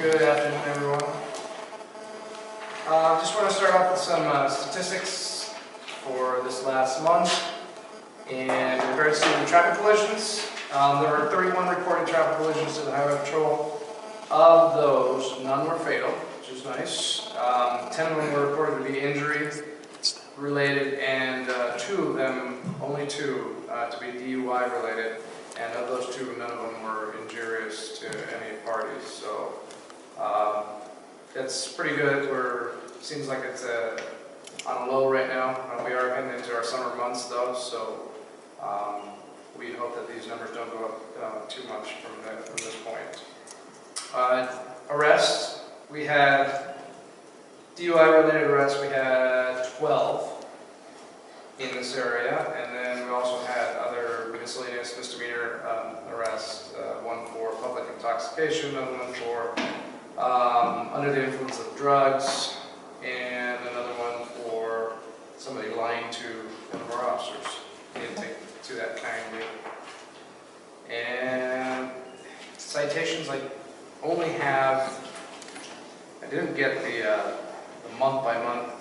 Good afternoon, everyone. Just want to start off with some statistics for this last month. In regards to the traffic collisions, there were 31 reported traffic collisions to the Highway Patrol. Of those, none were fatal, which is nice. 10 of them were reported to be injury related, and only two, to be DUI related. And of those two, none of them were injurious to any parties. So that's pretty good. Seems like it's on a low right now. We are heading into our summer months though, so we hope that these numbers don't go up too much from this point. Arrests, we had DUI related arrests. We had 12 in this area, and then we also had other miscellaneous misdemeanor arrests, one for public intoxication, another one for under the influence of drugs, and another one for somebody lying to one of our officers. He didn't take to that kindly. And citations, I only have, I didn't get the month by month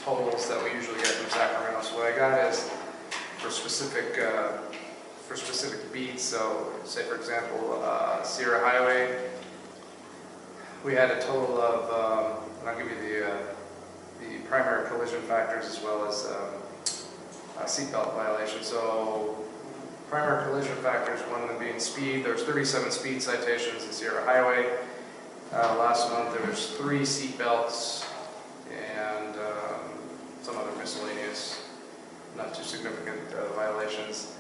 totals that we usually get from Sacramento. So what I got is for specific beats. So say for example, Sierra Highway, we had a total of, and I'll give you the primary collision factors as well as seatbelt violations. So primary collision factors, one of them being speed. There's 37 speed citations in Sierra Highway. Last month there was 3 seatbelts and some other miscellaneous, not too significant violations.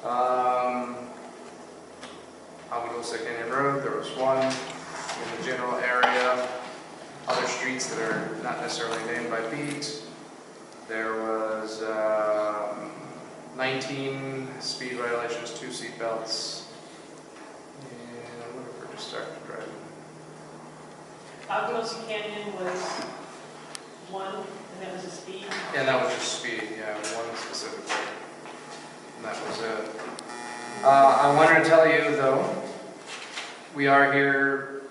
Agua Dulce Town Road, there was 1 in the general area. Other streets that are not necessarily named by beat, there was 19 speed violations, 2 seatbelts, and I'm looking for just started driving. Agua Dulce Canyon was 1, and that was a speed? And that was just speed, yeah, 1 specifically. And that was it. I wanted to tell you, though, we are here,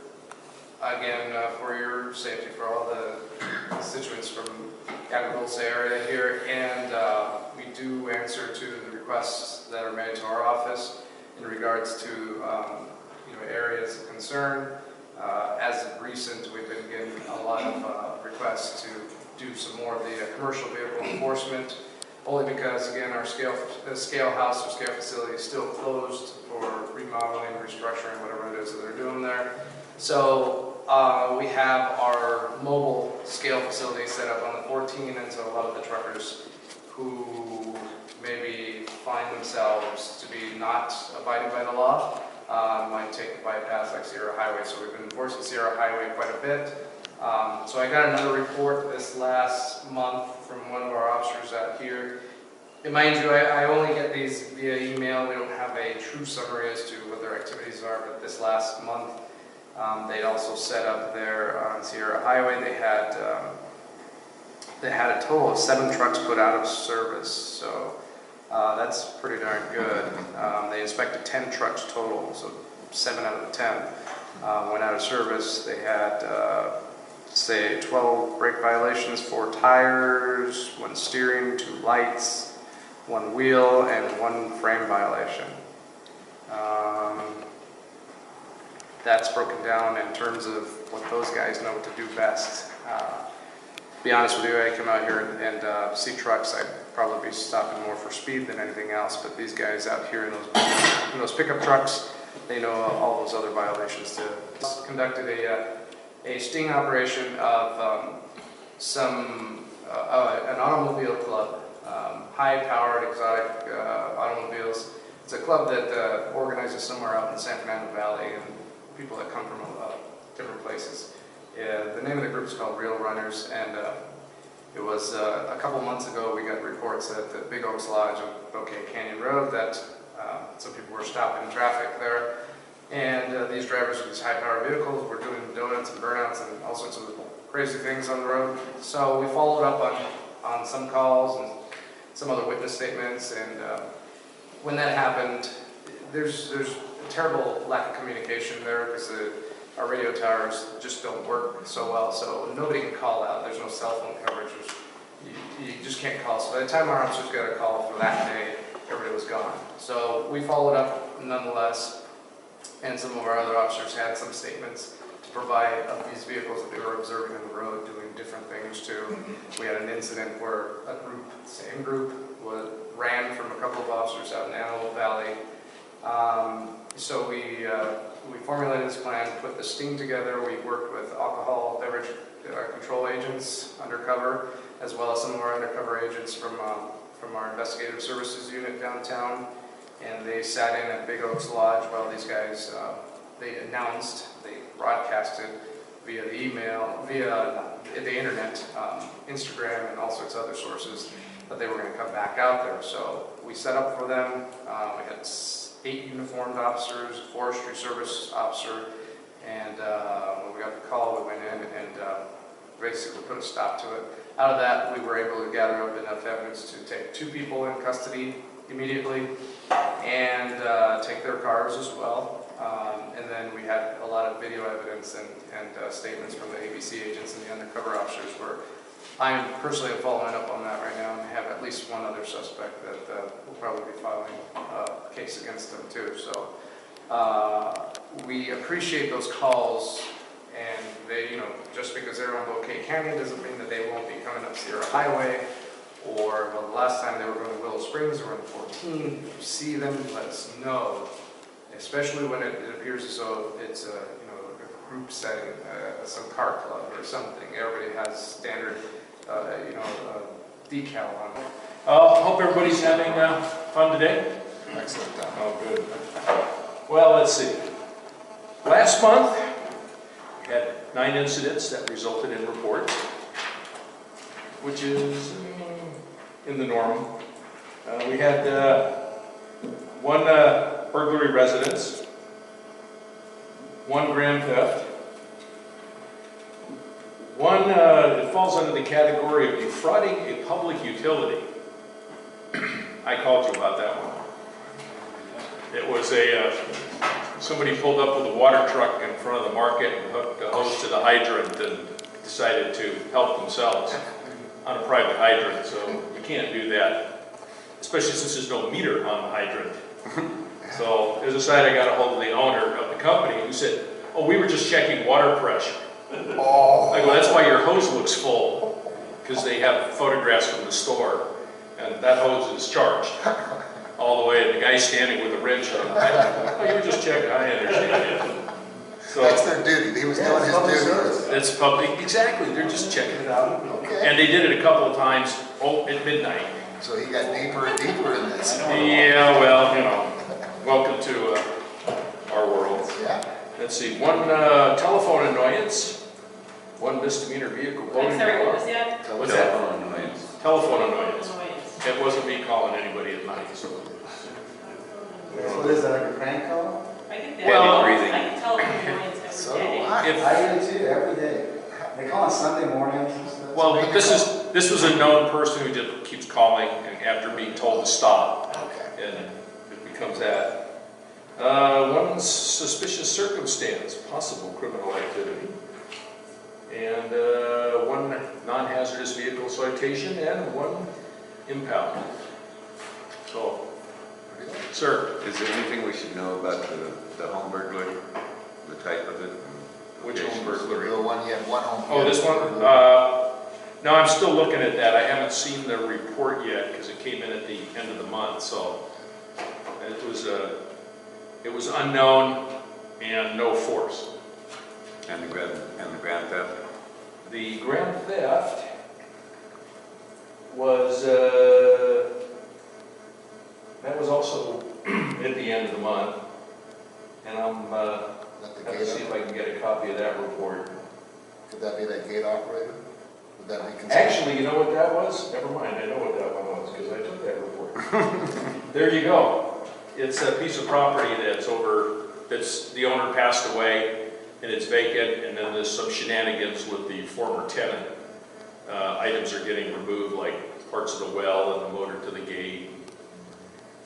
again, for your safety, for all the constituents from the Agua Dulce area here, and we do answer to the requests that are made to our office in regards to areas of concern. As of recent, we've been getting a lot of requests to do some more of the commercial vehicle enforcement, only because, again, our scale house or scale facility is still closed for remodeling, restructuring, whatever it is that they're doing there. So we have our mobile scale facility set up on the 14, and so a lot of the truckers who maybe find themselves to be not abiding by the law might take the bypass like Sierra Highway. So we've been enforcing Sierra Highway quite a bit. So I got another report this last month from one of our officers out here. And mind you, I only get these via email. We don't have a true summary as to what their activities are, but this last month they'd also set up there on Sierra Highway. They had a total of 7 trucks put out of service, so that's pretty darn good. They inspected 10 trucks total, so 7 out of the 10 went out of service. They had say 12 brake violations, 4 tires, 1 steering, 2 lights, 1 wheel, and 1 frame violation. That's broken down in terms of what those guys know to do best. To be honest with you, I come out here and see trucks, I'd probably be stopping more for speed than anything else, but these guys out here in those pickup trucks, they know all those other violations too. Conducted a sting operation of an automobile club, high-powered exotic automobiles. It's a club that organizes somewhere out in the San Fernando Valley, and people that come from different places. The name of the group is called Real Runners, and it was a couple months ago we got reports at the Big Oaks Lodge on Bouquet Canyon Road that some people were stopping traffic there. And these drivers with these high-powered vehicles were doing donuts and burnouts and all sorts of crazy things on the road. So we followed up on some calls and some other witness statements, and when that happened, there's a terrible lack of communication there, because our radio towers just don't work so well, so nobody can call out. There's no cell phone coverage. You just can't call. So by the time our officers got a call for that day, everybody was gone. So we followed up nonetheless, and some of our other officers had some statements to provide of these vehicles that they were observing on the road doing different things too. We had an incident where a group, same group, ran from a couple of officers out in Antelope Valley. So we formulated this plan, put this team together. We worked with alcohol beverage control agents undercover, as well as some of our undercover agents from our investigative services unit downtown. And they sat in at Big Oaks Lodge while these guys, they broadcasted via the email, via the internet, Instagram, and all sorts of other sources that they were going to come back out there. So we set up for them. We had 8 uniformed officers, a forestry service officer, and when we got the call, we went in and basically put a stop to it. Out of that, we were able to gather up enough evidence to take 2 people in custody immediately and take their cars as well. And then we had a lot of video evidence and statements from the ABC agents and the undercover officers where I'm personally following up on that right now and have at least one other suspect that will probably be filing a case against them too. So we appreciate those calls, and they, just because they're on Bouquet Canyon doesn't mean that they won't be coming up Sierra Highway, or well, the last time they were going to Willow Springs, they were in 14. If you see them, let us know, especially when it appears as though it's a group setting, some car club or something. Everybody has standard decal on it. Hope everybody's having fun today. Excellent. Oh, good. Well, let's see. Last month, we had 9 incidents that resulted in reports, which is in the norm. We had 1 burglary residence, 1 grand theft, 1, it falls under the category of defrauding a public utility. I called you about that one. It was somebody pulled up with a water truck in front of the market and hooked a hose to the hydrant and decided to help themselves on a private hydrant, so you can't do that, especially since there's no meter on the hydrant. So as a side, I got a hold of the owner of the company who said, "Oh, we were just checking water pressure." I go, "That's why your hose looks full," because they have photographs from the store, and that hose is charged all the way, and the guy's standing with a wrench on the hydrant. "Oh, you were just checking." I understand it. So that's their duty. He was doing his duty. That's public, exactly. They're just checking it out. Okay. And they did it a couple of times at midnight. So he got deeper and deeper in this. Yeah, well, welcome to our world. Yeah. Let's see, 1 telephone annoyance, 1 misdemeanor vehicle blowing. Sorry, what was that? What's that? Telephone annoyance. Annoyance. It wasn't me calling anybody at night, so. What is that, like a prank call? I think that, Well- I can tell the annoyance every So day. do I. If, I do too, every day. They call on Sunday mornings and stuff. well, but this was a known person who just keeps calling and after being told to stop, Okay. and it becomes that. 1 suspicious circumstance, possible criminal activity, and 1 non-hazardous vehicle citation, and 1 impound. So, sir, Is there anything we should know about the home burglary, the type of it? which home burglary? The one, you had 1 home. Oh, this one? No, I'm still looking at that. I haven't seen the report yet because it came in at the end of the month. So it was unknown and no force. And the grand theft? The grand theft was that was also at the end of the month, and I'm have to see if I can get a copy of that report. Could that be that gate operator? Would that be considered? Actually, you know what that was? Never mind, I know what that one was because I took that report. There you go. It's a piece of property that's the owner passed away and it's vacant, and then there's some shenanigans with the former tenant. Items are getting removed, like parts of the well and the motor to the gate.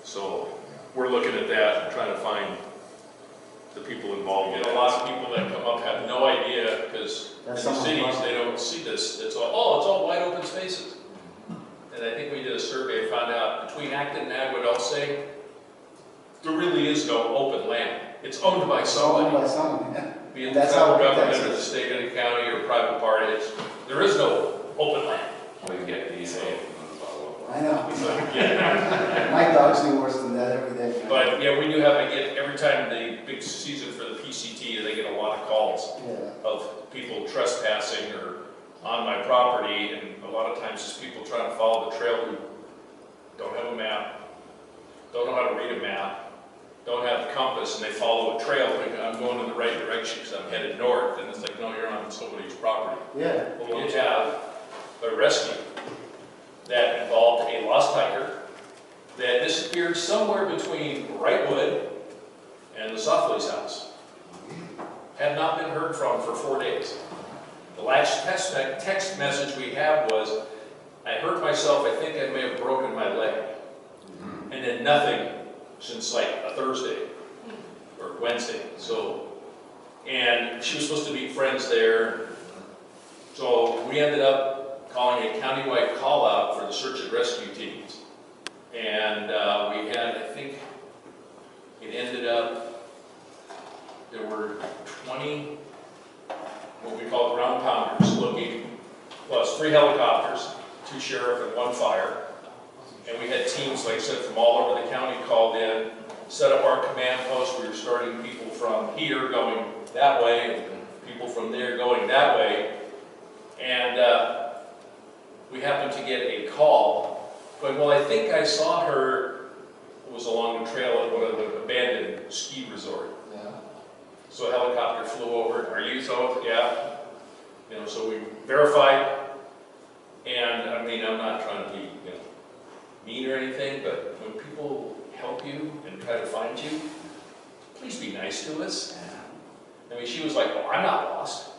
So we're looking at that and trying to find the people involved. You get a lot of people that come up is no open land. It's owned by It's owned somebody. by someone, yeah. Be it the That's federal how it government protects or the it. state of the county or private party. There is no open land. Well, you get these, I know. So, yeah. My dogs do worse than that every day. But yeah, we do have, I get, every time the big season for the PCT, they get a lot of calls Yeah. of people trespassing or on my property, and a lot of times it's people trying to follow the trail who don't have a map, don't know how to read a map, don't have the compass, and they follow a trail thinking I'm going in the right direction because I'm headed north, and it's like, no, you're on somebody's property. Yeah. Well, we have a rescue that involved a lost hiker that disappeared somewhere between Wrightwood and the Softlays house. Had not been heard from for 4 days. The last text message we had was, I hurt myself, I think I may have broken my leg. And then nothing since like a Thursday or Wednesday. So, and she was supposed to meet friends there. So we ended up calling a countywide call out for the search and rescue teams. And we had, I think, it ended up, there were 20, what we call ground pounders looking, plus 3 helicopters, 2 sheriff and 1 fire. And we had teams, like I said, from all over the county called in, set up our command post. We were starting people from here going that way, and people from there going that way. And we happened to get a call going, well, I think I saw her, it was along the trail at one of the abandoned ski resort. Yeah. So a helicopter flew over, are you so? Yeah. You know, so we verified, and I mean, I'm not trying to be, you know, mean or anything, but when people help you and try to find you, please be nice to us. I mean, she was like, well, I'm not lost.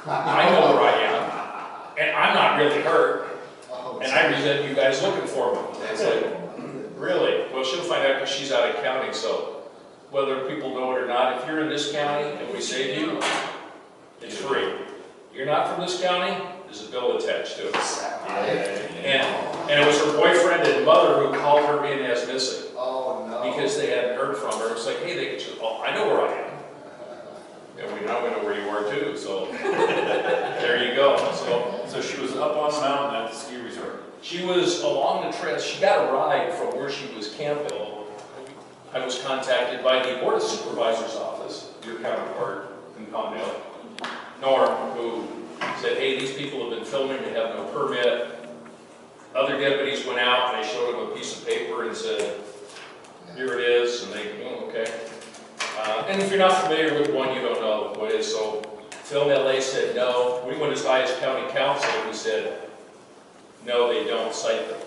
I know where I am, and I'm not really hurt. And I resent you guys looking for me. It's like, really? Well, she'll find out because she's out of county, so whether people know it or not, if you're in this county and we save you, it's free. You're not from this county, there's a bill attached to it. And it was her boyfriend and mother who called her in as missing. Oh, no. Because they hadn't heard from her. It's like, hey, they could, oh, I know where I am. And we now know where you are too, so there you go. So she was up on the mountain at the ski resort. She was along the trail. She got a ride from where she was camping. I was contacted by the Board of Supervisors office, your counterpart in Palmdale, Norm, who said, hey, these people have been filming, they have no permit. Other deputies went out and they showed them a piece of paper and said, here it is, and they, oh, okay. And if you're not familiar with one, you don't know what it is. So Film LA said no. We went as high as county council and we said, no, they don't cite them.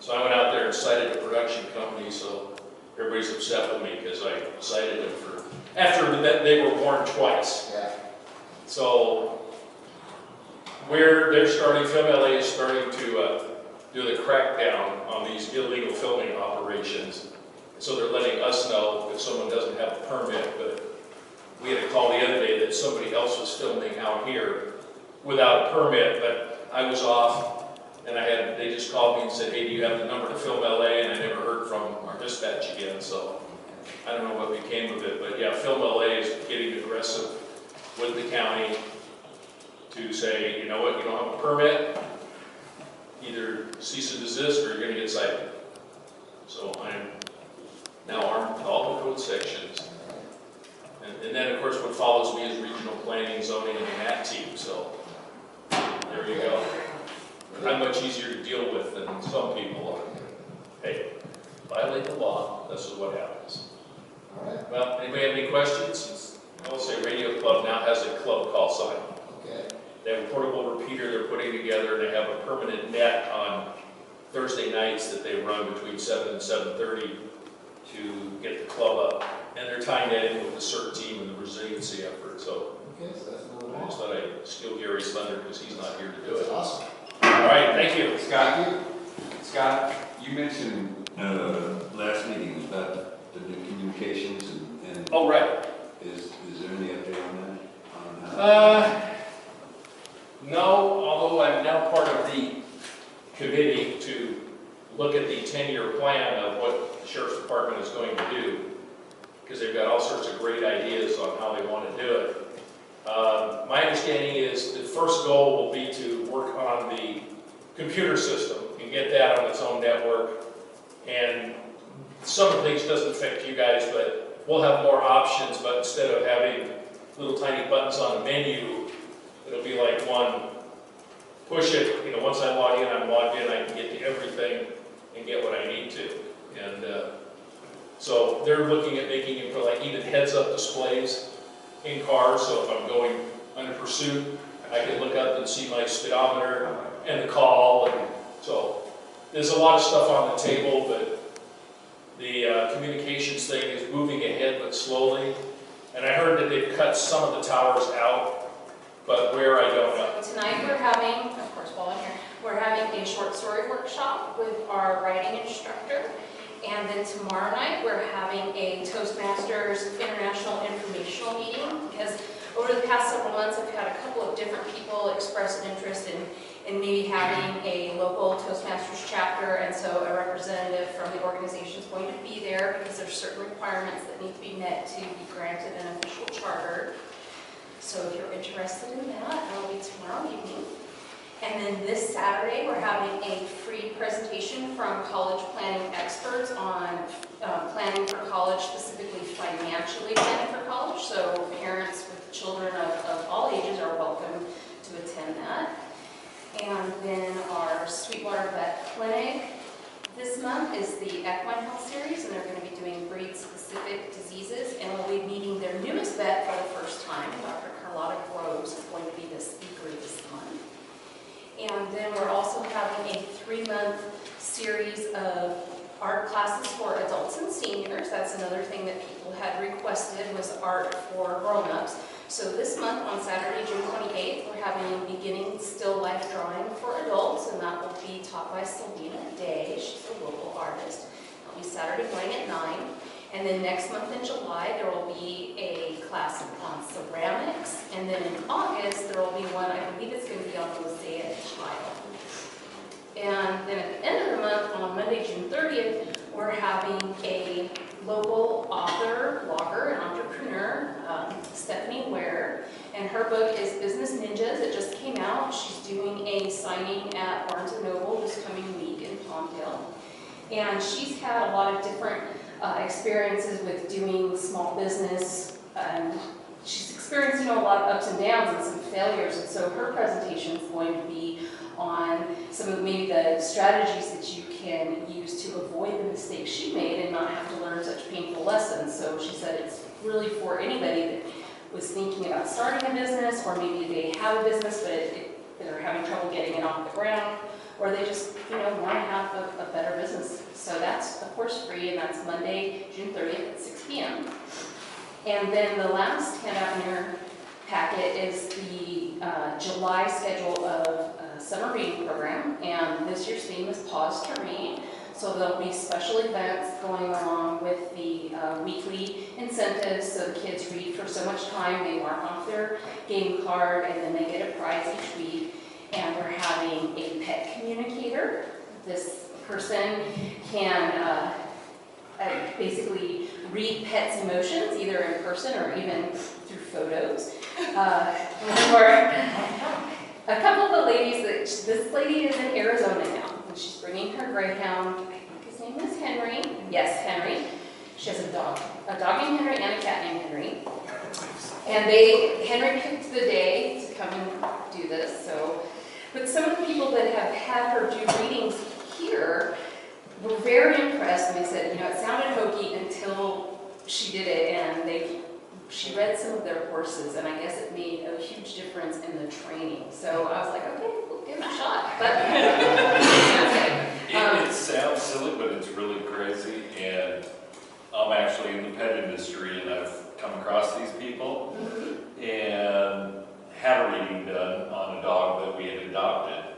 So I went out there and cited a production company, so everybody's upset with me because I cited them for, after that they were warned twice. Yeah. So they're starting, Film LA is starting to do the crackdown on these illegal filming operations. So they're letting us know if someone doesn't have a permit, but we had a call the other day that somebody else was filming out here without a permit, but I was off and they just called me and said, hey, do you have the number to Film LA? And I never heard from our dispatch again, so I don't know what became of it, but yeah, Film LA is getting aggressive with the county to say, you know what, you don't have a permit, either cease and desist or you're going to get cited. So I'm now armed with all the code sections. And then, of course, what follows me is regional planning, zoning, and the MAT team. So there you go. I'm much easier to deal with than some people are. Hey, violate the law, this is what happens. All right. Well, anybody have any questions? I will say Radio Club now has a club call sign. Okay. They have a portable repeater they're putting together, and they have a permanent net on Thursday nights that they run between 7 and 7:30 to get the club up. And they're tying that in with the CERT team and the resiliency effort. So Okay, so that's another I one. just thought I'd steal Gary's thunder because he's not here to do That's it. awesome. All right, thank you. Scott, you mentioned last meeting about the new communications and Oh, right. is there any update on that? No, although I'm now part of the committee to look at the 10-year plan of what the Sheriff's Department is going to do. because they've got all sorts of great ideas on how they want to do it. My understanding is the first goal will be to work on the computer system and get that on its own network. And some of the things doesn't affect you guys, but we'll have more options. But instead of having little tiny buttons on the menu, it'll be like one, push it, you know, once I log in, I'm logged in, I can get to everything and get what I need to. And so they're looking at making it for like even heads-up displays in cars, so if I'm going under pursuit, I can look up and see my speedometer and the call, and so there's a lot of stuff on the table, but the communications thing is moving ahead but slowly, and I heard that they've cut some of the towers out, but where I don't know. So tonight we're having, of course while I'm here, we're having a short story workshop with our writing instructor. And then tomorrow night, we're having a Toastmasters International Informational Meeting, because over the past several months, I've had a couple of different people express an interest in maybe having a local Toastmasters chapter, and so a representative from the organization is going to be there, because there's certain requirements that need to be met to be granted an official charter. So if you're interested in that, that'll be tomorrow evening. And then this Saturday, we're having a free presentation from college planning experts on planning for college, specifically financially planning for college. So parents with children of all ages are welcome to attend that. And then our Sweetwater Vet Clinic this month is the Equine Health Series, and they're going to be doing breed-specific diseases. And we'll be meeting their newest vet for the first time. Dr. Carlotta Groves is going to be the speaker this month. And then we're also having a 3-month series of art classes for adults and seniors. That's another thing that people had requested, was art for grown-ups. So this month on Saturday, June 28th, we're having a beginning still life drawing for adults, and that will be taught by Selena Day. She's a local artist. It'll be Saturday morning at 9. And then next month in July, there will be a class on ceramics. And then in August, there will be one, I believe it's going to be on mosaic tile. And then at the end of the month, on Monday, June 30th, we're having a local author, blogger, and entrepreneur, Stephanie Ware. And her book is Business Ninjas. It just came out. She's doing a signing at Barnes & Noble this coming week in Palmdale. And she's had a lot of different experiences with doing small business, and she's experienced, a lot of ups and downs and some failures, and so her presentation is going to be on some of maybe the strategies that you can use to avoid the mistakes she made and not have to learn such painful lessons. So she said it's really for anybody that was thinking about starting a business, or maybe they have a business but they're having trouble getting it off the ground, or they just, want to have a better business. So that's, of course, free, and that's Monday, June 30th at 6 p.m. And then the last handout in your packet is the July schedule of summer reading program, and this year's theme is Pause to Read. So there'll be special events going along with the weekly incentives. So the kids read for so much time, they mark off their game card, and then they get a prize each week. And we're having a pet communicator. This person can basically read pets' emotions, either in person or even through photos. Or a couple of the ladies, this lady is in Arizona now, and she's bringing her greyhound. I think his name is Henry. Yes, Henry. She has a dog named Henry and a cat named Henry. And Henry picked the day to come and do this. But some of the people that have had her do readings here were very impressed, and they said, it sounded hokey until she did it, and she read some of their courses, and I guess it made a huge difference in the training. So I was like, okay, we'll give it a shot. But it sounds silly, but it's really crazy, and I'm actually in the pet industry, and I've come across these people, and had a reading done on a dog that we had adopted.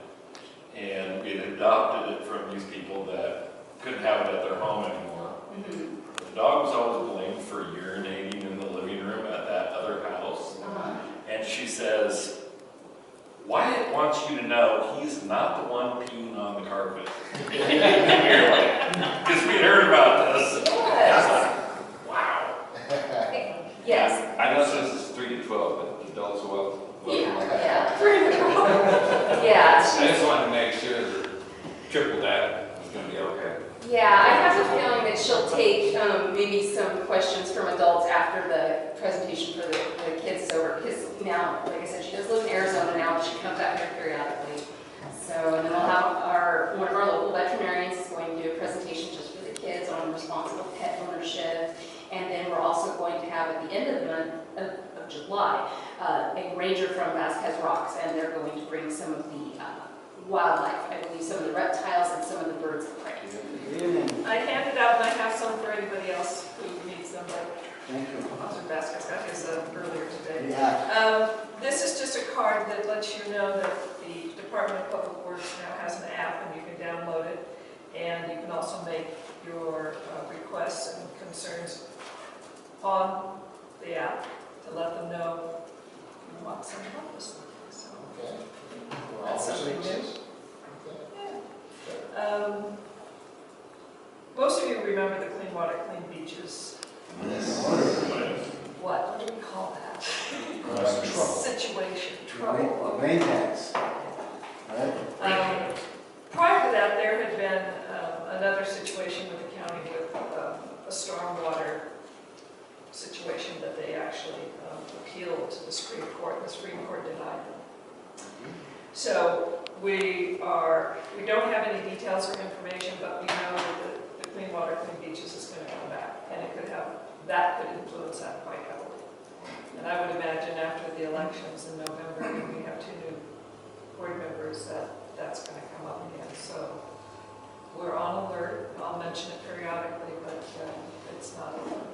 And we had adopted it from these people that couldn't have it at their home anymore. The dog was always blamed for urinating in the living room at that other house. And she says, Wyatt wants you to know he's not the one peeing on the carpet. Because we had heard about this. I was like, wow. 12, the adults will. Yeah. Yeah, I she's, just wanted to make sure that triple that was going to be okay. yeah, I have a feeling that she'll take maybe some questions from adults after the presentation for the kids is over, because now, like I said, she does live in Arizona now, but she comes out here periodically. So, and then we'll have one of our local veterinarians is going to do a presentation just for the kids on responsible pet ownership. And then we're also going to have at the end of the month of July, a ranger from Vasquez Rocks, and they're going to bring some of the wildlife, I believe some of the reptiles and some of the birds of prey. I handed out, and I have some for anybody else who needs them, but Thank you. Officer Vasquez got his earlier today. Yeah. This is just a card that lets you know that the Department of Public Works now has an app, and you can download it, and you can also make your requests and concerns on the app to let them know you want some help with something. So Okay. that's something new. Okay. Yeah. Most of you remember the Clean Water, Clean Beaches. What do we call that? Situation, trouble. Rain tax. Right? Prior to that, there had been another situation with the county with a stormwater situation that they actually appealed to the Supreme Court, and the Supreme Court denied them. So we don't have any details or information, but we know that the Clean Water, Clean Beaches is going to come back, and that could influence that quite heavily. And I would imagine after the elections in November, when we have 2 new board members, that's going to come up again. So we're on alert. I'll mention it periodically, but it's not alert.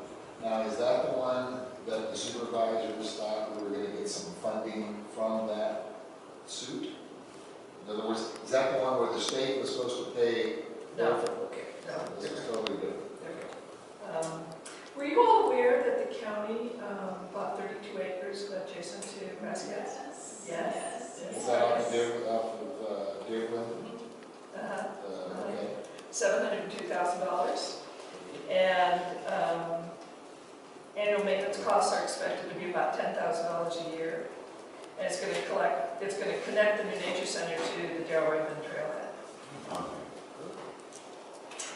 Now, is that the one that the supervisors thought we were going to get some funding from that suit? In other words, is that the one where the state was supposed to pay? No. Okay. No, This is totally different. Were you all aware that the county bought 32 acres adjacent to Vasquez? Yes. Is that on the Deerwood? Okay. $702,000. And annual maintenance costs are expected to be about $10,000 a year. And it's going to connect the New Nature Center to the Joe Raymond Trailhead.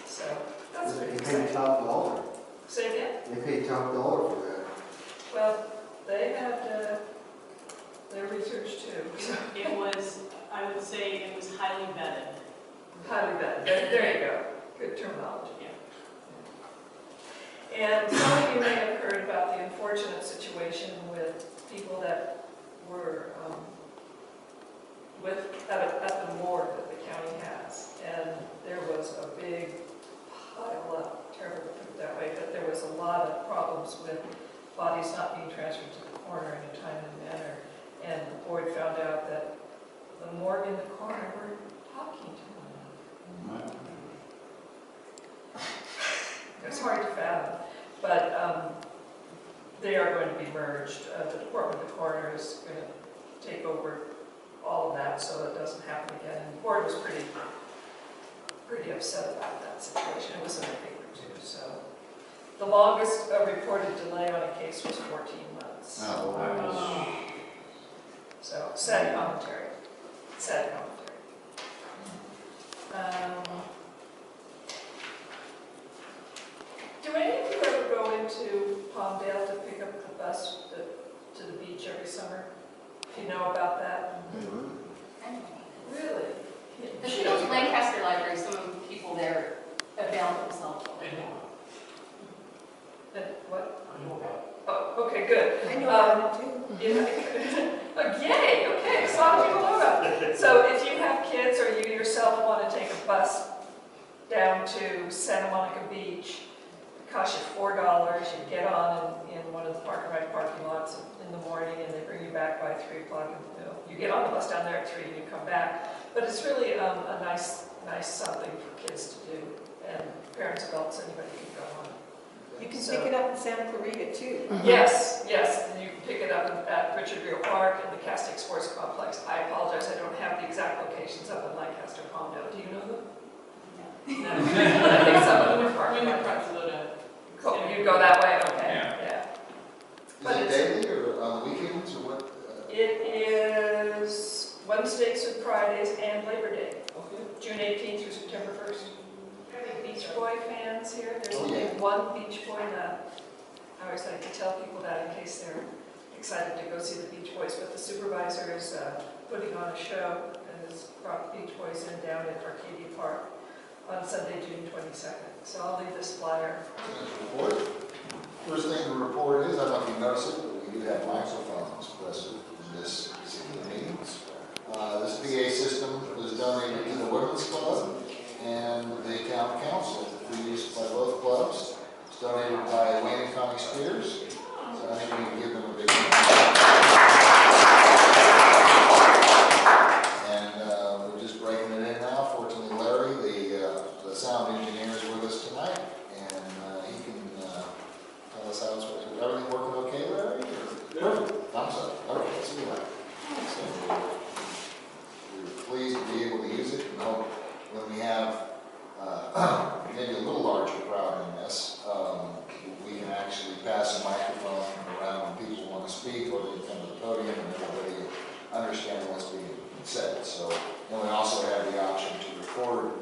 So that's pretty They exciting. paid top dollar. Say again? They paid top dollar for that. Well, they had their research too. So It was, I would say it was highly vetted. highly vetted. There you go. Good terminology. Yeah. And some of you may have heard about the unfortunate situation with people that were at the morgue that the county has. And there was a big pile up, terrible to put it that way, but there was a lot of problems with bodies not being transferred to the coroner in a timely manner. And the board found out that the morgue and the coroner were talking to one another. It's hard to fathom, but they are going to be merged. The Department of the Coroner is going to take over all of that so it doesn't happen again. And the board was pretty upset about that situation. It was in the paper too. So the longest reported delay on a case was 14 months. So sad commentary. Sad commentary. Do any of you ever go into Palmdale to pick up the bus to the beach every summer? Do you know about that? Really? The Shields Lancaster Library, some of the people there avail themselves of it. What? I know about it. Oh, okay, good. I know about it too. Yeah. Oh, yay, okay, so a lot of people know about it. So if you have kids or you yourself want to take a bus down to Santa Monica Beach, it costs you $4. You get on in one of the park and ride parking lots in the morning, and they bring you back by 3 o'clock. You get on the bus down there at 3 and you come back. But it's really a nice something for kids to do, and parents, adults, anybody can go on. You can pick it up in Santa Clarita too. Yes, and you can pick it up at Richard Beale Park and the Castaic Sports Complex. I apologize, I don't have the exact locations up in Lancaster, Palmdale. Do you know them? No. I think some of them are parked. You go that way? Okay, yeah. Is it daily or on the weekend? It is Wednesdays and Fridays and Labor Day, Okay. June 18th through September 1st. Any Beach Boy fans here? There's Oh, only yeah. one Beach Boy left. I always like to tell people that in case they're excited to go see the Beach Boys, but the supervisor is putting on a show and has brought Beach Boys in down at Arcadia Park on Sunday, June 22nd. So I'll leave this flyer. Report. First thing to report is, I don't know if you noticed it, but we do have microphones present in this particular meeting. This PA system was donated to the Women's Club and the Town Council for use by both clubs. It's donated by Wayne County Spears, so I think we can give them a big hand. And we're just breaking it in now. Fortunately, Larry, the sound engineer, is with us tonight, and he can tell us how it's working. Is everything working okay, Larry? Perfect. Thumbs up. Okay, let's see that. So we're pleased to be able to use it. And hope when we have maybe a little larger crowd than this, we can actually pass a microphone around when people want to speak, or they can come to the podium and everybody understand what's being said. So, and we also have the option to record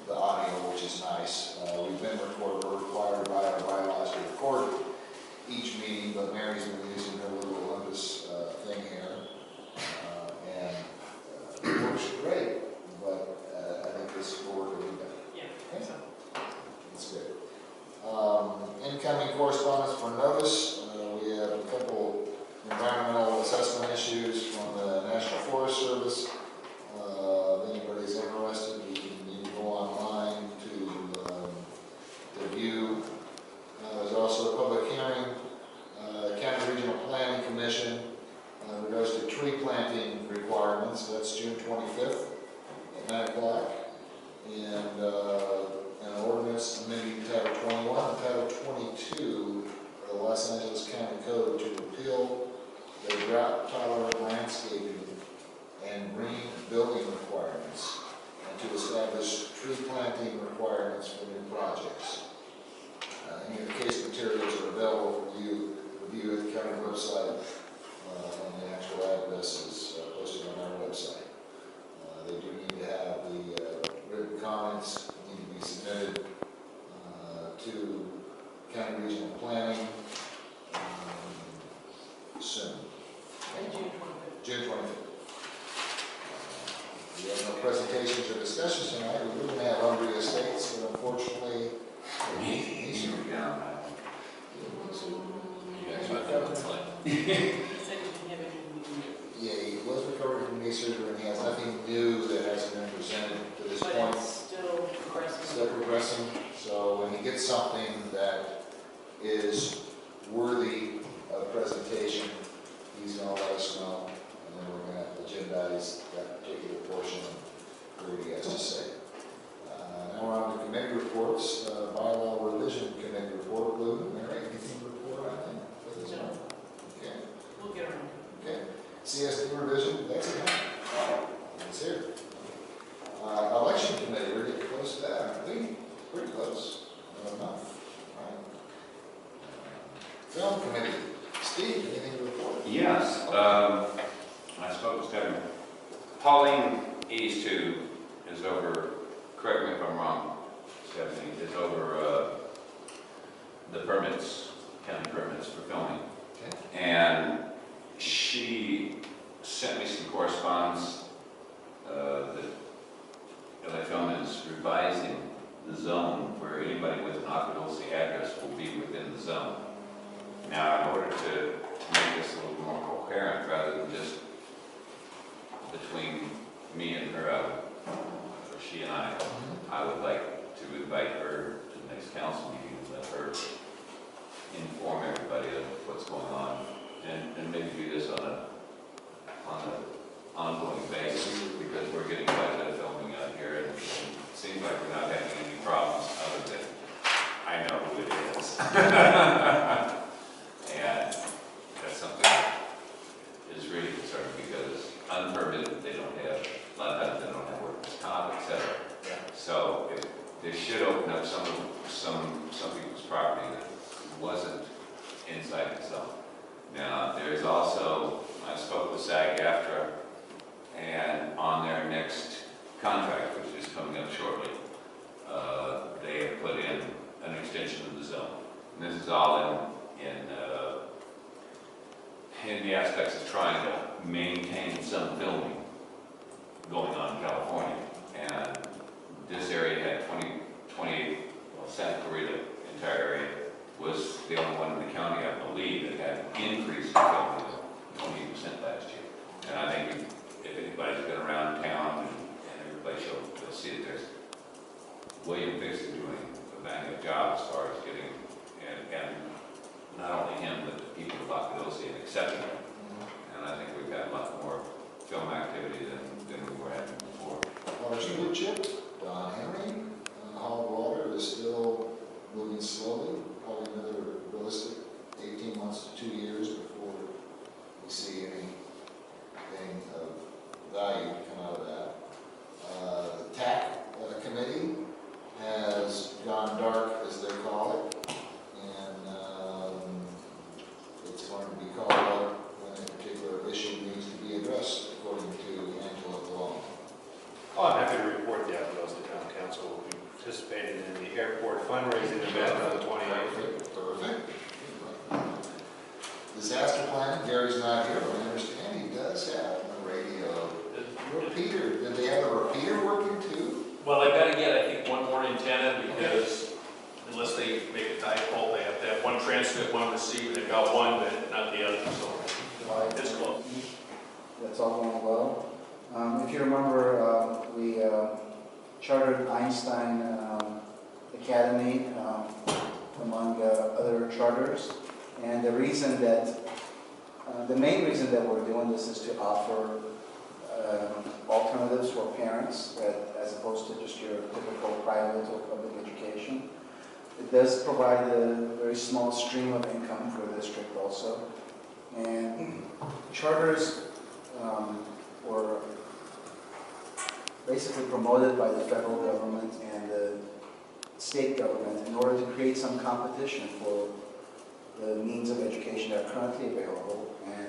the audio, which is nice. We've been required by our bylaws to record each meeting, but Mary's been using her little Olympus thing here, and it works great. But I think this will work a little better. Yeah. Okay. That's good. Incoming correspondence for notice. We have a couple environmental assessment issues from the National Forest Service. If anybody's interested, you can go online to view. There's also a public hearing, County Regional Planning Commission, in regards to tree planting requirements. That's June 25th at 9 o'clock. And an ordinance amending Title 21 and Title 22 of the Los Angeles County Code to repeal the drought-tolerant landscaping and green building requirements, and to establish tree planting requirements for new projects. Any of the case materials are available for review at the county website, and the actual address is posted on our website. They do need to have the written comments need to be submitted to County Regional Planning soon. And June 25th. June 25th. We have no presentations or discussions tonight. We were going to have Umbria Estates, but unfortunately, You were down. You guys might have it's like, He said he didn't have anything new. yeah, he was recovering from knee surgery, and he has nothing new that hasn't been presented to this But point. it's still progressing. Still progressing, so when he gets something that is worthy of presentation, he's going to let us know, and then we're going to agendize that particular portion of what he has to say. Now we're on to committee reports. Bylaw revision committee report. Blue, Mary, anything to report on that? No. Okay. We'll get around to Okay. CSD revision, that's it. It's here. Election committee, we're getting close to that, aren't we? Pretty close. Enough. All right. Film committee. Steve, anything to report? Yes, I spoke with Kevin. Pauline East, who is over, correct me if I'm wrong, Stephanie, is over the permits, county permits for filming. Okay. And she sent me some correspondence that LA Film is revising the zone where anybody with an Agua Dulce address will be within the zone. Now, in order to make this a little more coherent, rather than just between me and her, or she and I would like to invite her to the next council meeting and let her inform everybody of what's going on, and maybe do this on an ongoing basis, because we're getting quite a bit of filming out here, and it seems like we're not having any problems other than I know who it is. And that's something that is really concerning, because unpermitted, they don't have, a lot of times they don't have workers' comp, et cetera. So this should open up some people's property that wasn't inside the zone. Now, there's also, I spoke with SAG trying to maintain some filming going on in California. And this area had 28, well, Santa Clarita, entire area, was the only one in the county, I believe, that had increased filming of 20% last year. And I think if anybody's been around town and everybody they'll see that there's William Fix is doing a bang up job as far as getting, and not only him, but the people of Agua Dulce and accepting him. And I think we've had much more film activity than we were having before. Our school chip, Don Henry, Hall Water is still moving slowly, probably another realistic 18 months to 2 years before we see anything of value come out of that. The TAC committee has gone dark, as they call it, and it's going to be called up when a particular issue needs to be addressed, according to Angela Long. Oh, I'm happy to report the Agua Dulce Town Council will be participating in the airport fundraising event on the 28th. Perfect. Disaster planning, Gary's not here, but I understand he does have a radio. Repeater, did they have a repeater working too? Well, they've got to get, I think, one more antenna because unless they make a dipole, they have to have one transmit, one receive. They've got one, but not the other. So it's close. That's all going well. If you remember, we chartered Einstein Academy among other charters. And the reason that, the main reason that we're doing this is to offer alternatives for parents as opposed to just your typical private or public education. It does provide a very small stream of income for the district also. And charters were basically promoted by the federal government and the state government in order to create some competition for the means of education that are currently available. And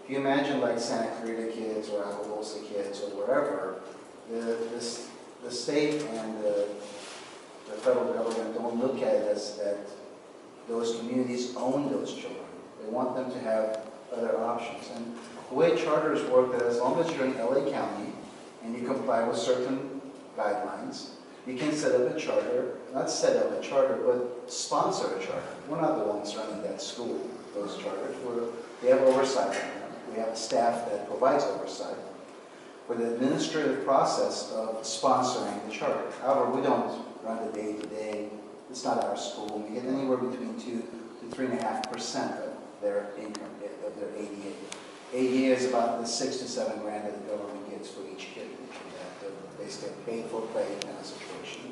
if you imagine like Santa Clarita kids or Agua Dulce kids or wherever, the state and the federal government don't look at it as that those communities own those children. They want them to have other options. And the way charters work, that as long as you're in LA County and you comply with certain guidelines, you can set up a charter, not set up a charter, but sponsor a charter. We're not the ones running that school, those charters. We have oversight on them. We have a staff that provides oversight for the administrative process of sponsoring the charter. However, we don't run the day-to-day. It's not our school. We get anywhere between 2 to 3.5% of their income, of their ADA. ADA is about the 6 to 7 grand that the government gets for each kid. They get paid for play kind of situation.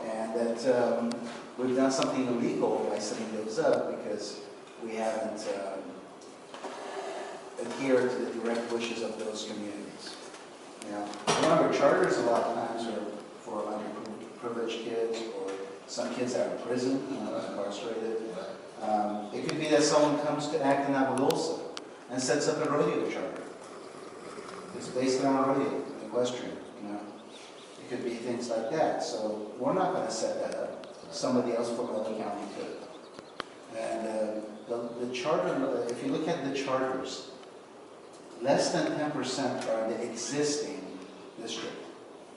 And that we've done something illegal by setting those up because we haven't adhered to the direct wishes of those communities. You know, remember, charters a lot of times are for underprivileged kids or some kids that are in prison, incarcerated. It could be that someone comes to Acton, Agua Dulce and sets up a rodeo charter. It's based on a rodeo, equestrian, It could be things like that. So we're not going to set that up. Somebody else from LA County could. And the charter, if you look at the charters, less than 10% are in the existing district.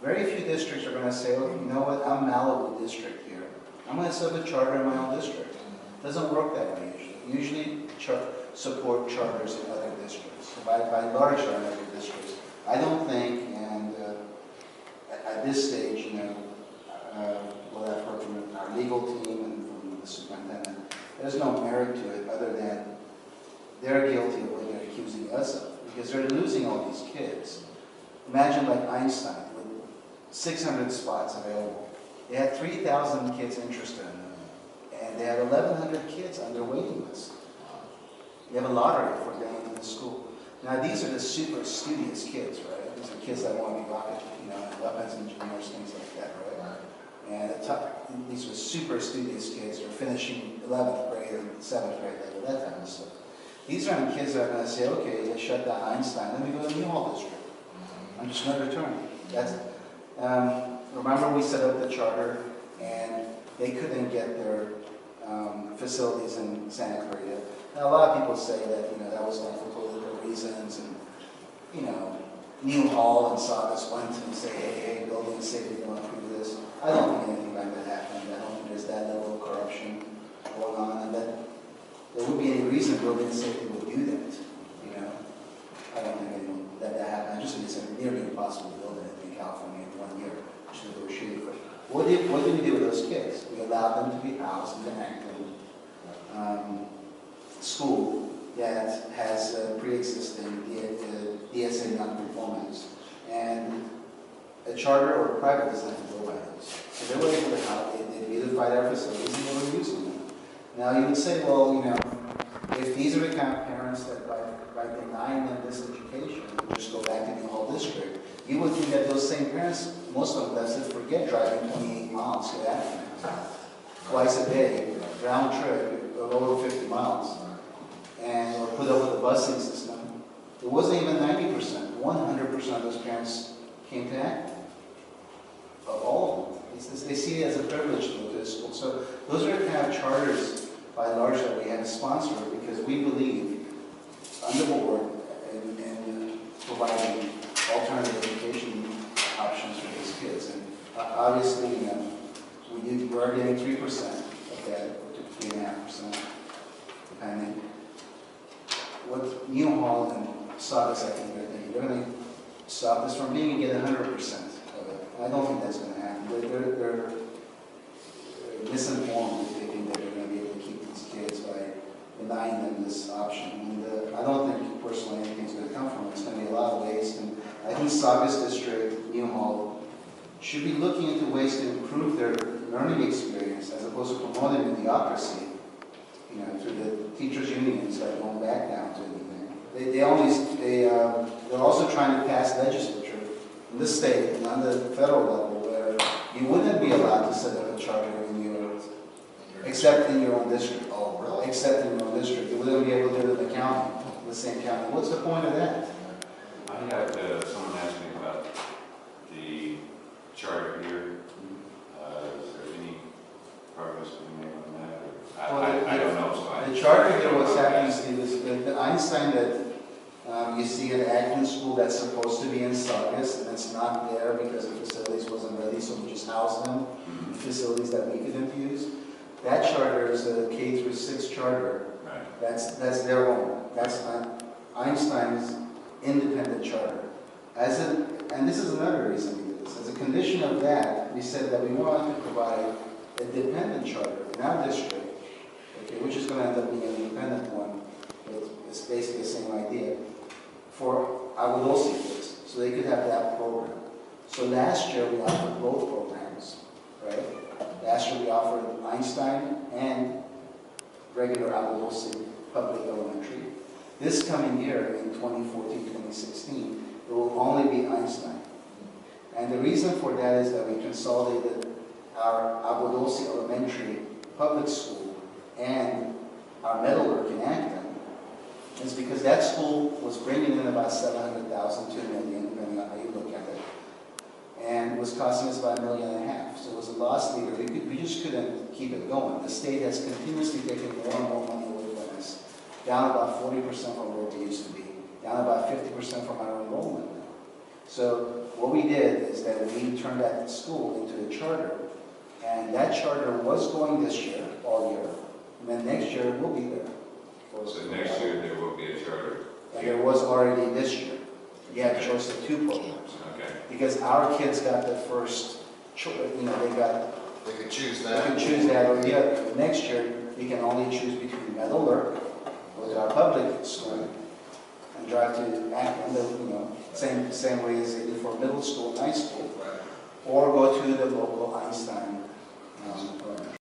Very few districts are going to say, oh, you know what, I'm Malibu district here. I'm going to set up a charter in my own district. It doesn't work that way usually. Usually support charters in other districts. By large are in other districts. I don't think, and at this stage, what I've heard from our legal team and from the superintendent, there's no merit to it other than they're guilty of what they're accusing us of. Because they're losing all these kids. Imagine like Einstein with 600 spots available. They had 3,000 kids interested in them, and they had 1,100 kids on their waiting list. They have a lottery for getting into the school. Now these are the super studious kids, right? These are kids that want to be rocket, weapons engineers, things like that, right? And these were super studious kids. They're finishing 11th grade and 7th grade level, that kind of stuff. These are the kids that are going to say, okay, they shut down Einstein, let me go to Newhall District. I'm just going to return. Remember we set up the charter and they couldn't get their facilities in Santa Clarita. Now a lot of people say that, that was done for political reasons. reasons, and, you know, New Hall and Saugus went and say, hey, building safety, don't approve this. I don't think anything like that happened. I don't think there's that level of corruption going on, and that there would be any reason building safety would do that, you know. I don't think anyone, that happened. I just think it's nearly impossible to build it in California in 1 year, which is what we're shooting for. What did we do with those kids? We allowed them to be housed in the Acton school that has pre-existing DSA non-conformance, and a charter or a private doesn't have to go by those. So they were able to help. They beautified our facilities and they were using them. Now you would say, well, you know, if these are the kind of parents that by denying them this education, would just go back to the whole district, you would think that those same parents, most of them, said, forget driving 28 miles to Acton twice a day, round trip of over 50 miles, and or put up with the busing system. It wasn't even 90%. 100% of those parents came to Acton. Of all of them. They see it as a privilege to go to the school. So those are the kind of charters, by and large, that we have to sponsor because we believe, on the board, in providing alternative education options for these kids. And obviously, you know, we're getting 3% of that, or 3.5%, depending. What New Hall and Saugus, I think, they're going to stop this from being and get 100% of it. I don't think that's going to happen. They're misinformed if they think that they're going to be able to keep these kids by denying them this option. And I don't think, personally, anything's going to come from it. It's going to be a lot of waste. And I think Saugus District, New Hall, should be looking into ways to improve their learning experience as opposed to promoting mediocrity, you know, through the teachers' unions that don't back down to anything. They're also trying to pass legislature in the state and on the federal level where you wouldn't be allowed to set up a charter in your, except in your own district. Oh, really? Except in your own district. You wouldn't be able to do it in the county, in the same county. What's the point of that? I had someone ask me about the charter here. Is there any progress being made on that? I don't know. So The charter here, what's happening, Steve, is the Einstein that you see at Agton School that's supposed to be in Saugus, and it's not there because the facilities wasn't ready, so we just housed them in facilities that we could infuse. That charter is a K through 6 charter. Right. That's their own. That's not Einstein's independent charter. And this is another reason we did this. As a condition of that, we said that we wanted to provide a dependent charter in our district, okay, which is going to end up being an independent one. It's basically the same idea for Agua Dulce kids, so they could have that program. So last year we offered both programs, right? Last year we offered Einstein and regular Agua Dulce public elementary. This coming year in 2014-2016, it will only be Einstein. And the reason for that is that we consolidated our Agua Dulce elementary public school and our metalwork in Acton. It's because that school was bringing in about $700,000 to $1 million, depending on how you look at it, and was costing us about $1.5 million. So it was a loss leader. We just couldn't keep it going. The state has continuously taken more and more money away from us, down about 40% from where we used to be, down about 50% from our enrollment now. So what we did is that we turned that school into a charter, and that charter was going this year, all year, and then next year it will be there. So next year there will be a charter. And there was already this year. You had a choice of 2 programs. Okay. Because our kids got the first choice, you know, They could choose they that. can choose that, or the other. Next year, we can only choose between metalwork with our public school and drive to Acton, you know, same way as they do for middle school and high school, or go to the local Einstein program.